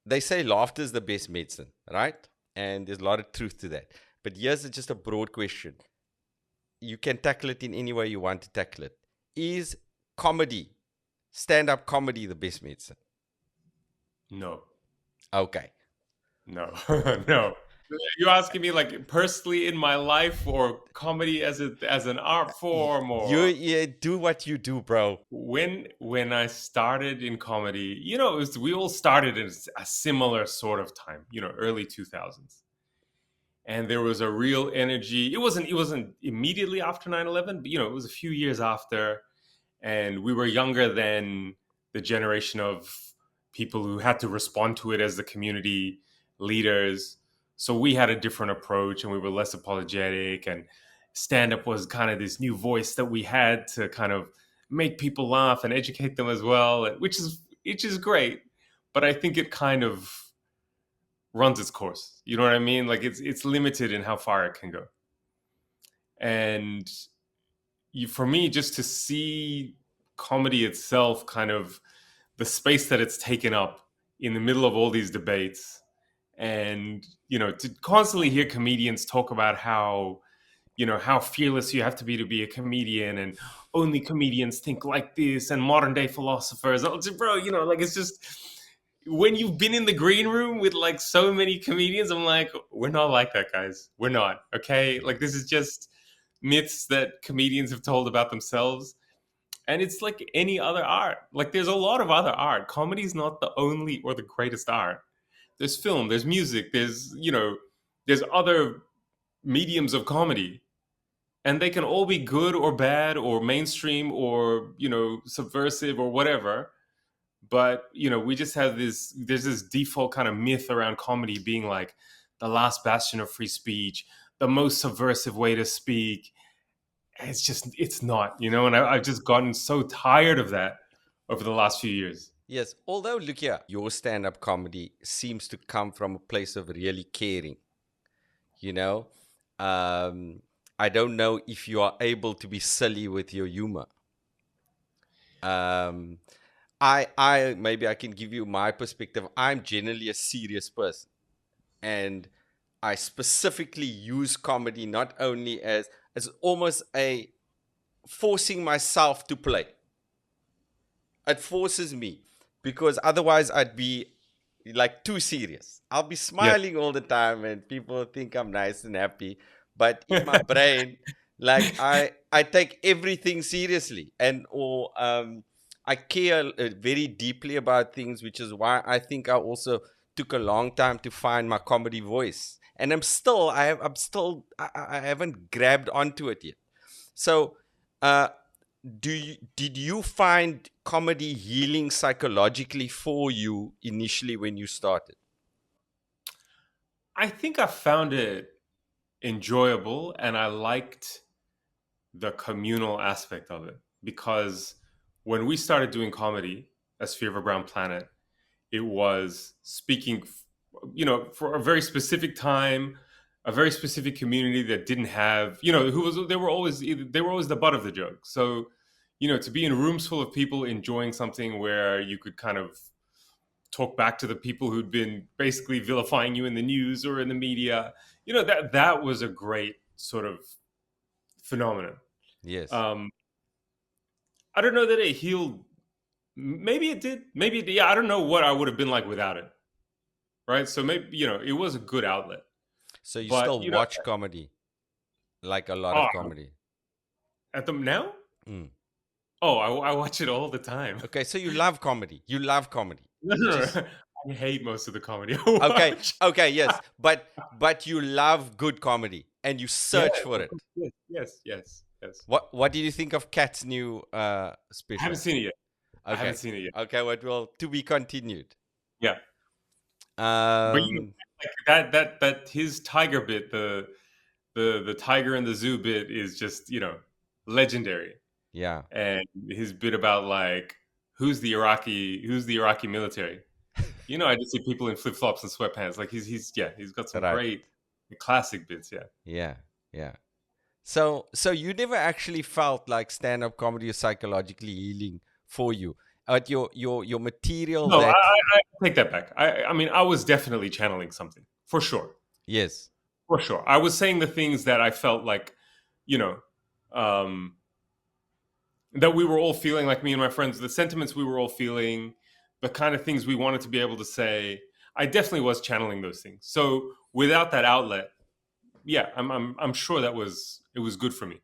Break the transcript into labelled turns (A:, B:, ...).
A: they say laughter is the best medicine, right? And there's a lot of truth to that. But here's just a broad question. You can tackle it in any way you want to tackle it. Is comedy, stand-up comedy, the best medicine?
B: No.
A: Okay.
B: No. No. You asking me like personally in my life, or comedy as an art form, or
A: You do what you do, bro.
B: when I started in comedy, we all started at a similar sort of time, early 2000s. And there was a real energy. It wasn't immediately after 9/11, but it was a few years after, and we were younger than the generation of people who had to respond to it as the community leaders. So we had a different approach, and we were less apologetic, and stand up was kind of this new voice that we had to kind of make people laugh and educate them as well, which is great. But I think it kind of runs its course. You know what I mean? Like it's limited in how far it can go. And for me, just to see comedy itself, kind of the space that it's taken up in the middle of all these debates, and to constantly hear comedians talk about how fearless you have to be a comedian, and only comedians think like this, and modern day philosophers, bro, like it's just, when you've been in the green room with like so many comedians, I'm like, we're not like that, guys. We're not. Okay, like this is just myths that comedians have told about themselves. And it's like any other art. Like there's a lot of other art. Comedy's not the only or the greatest art. There's film, there's music, there's other mediums of comedy. And they can all be good or bad or mainstream or, subversive or whatever. But, we just have there's this default kind of myth around comedy being like the last bastion of free speech, the most subversive way to speak. It's not, and I've just gotten so tired of that over the last few years.
A: Yes, although look here, your stand-up comedy seems to come from a place of really caring. You know, I don't know if you are able to be silly with your humor. I maybe I can give you my perspective. I'm generally a serious person, and I specifically use comedy not only as almost a forcing myself to play. It forces me, because otherwise I'd be like too serious. I'll be
B: Yeah.
A: smiling all the time and people think I'm nice and happy, but in my brain, like I take everything seriously, and or I care very deeply about things, which is why I think I also took a long time to find my comedy voice, and I haven't grabbed onto it yet. So, did you find comedy healing psychologically for you initially when you started?
B: I think I found it enjoyable, and I liked the communal aspect of it, because when we started doing comedy as Fear of a Brown Planet, it was speaking, for a very specific time, a very specific community that didn't have, they were always the butt of the joke. So, to be in rooms full of people enjoying something where you could kind of talk back to the people who'd been basically vilifying you in the news or in the media, that was a great sort of phenomenon.
A: Yes.
B: Um, I don't know that it healed. Maybe it did. Maybe it did. Yeah, I don't know what I would have been like without it. Right. So maybe, it was a good outlet.
A: So you
B: But,
A: still watch comedy, like a lot
B: oh,
A: of comedy.
B: at them now?
A: Mm.
B: Oh, I watch it all the time.
A: Okay, so you love comedy. You love comedy,
B: No,
A: which
B: no,
A: is
B: no. I hate most of the comedy I
A: okay.
B: watch.
A: Okay, yes, but you love good comedy and you
B: Yes,
A: search for
B: of
A: it.
B: course. Yes, yes, yes, yes.
A: What did you think of Kat's new
B: I haven't
A: special?
B: seen it yet. I haven't
A: Okay,
B: seen it yet.
A: okay. What will to be continued?
B: Yeah. But
A: Um,
B: like that his tiger bit, the tiger in the zoo bit is just, legendary.
A: yeah.
B: And his bit about like who's the Iraqi military. I just see people in flip flops and sweatpants. Like he's got some
A: Right.
B: great classic bits. Yeah.
A: Yeah. Yeah. So you never actually felt like stand-up comedy is psychologically healing for you. But your material
B: No,
A: that
B: I take that back. I mean, I was definitely channeling something for sure,
A: yes,
B: for sure. I was saying the things that I felt like, you know, um, that we were all feeling, like me and my friends, the sentiments we were all feeling, the kind of things we wanted to be able to say. I definitely was channeling those things. So without that outlet, yeah, I'm sure it was good for me.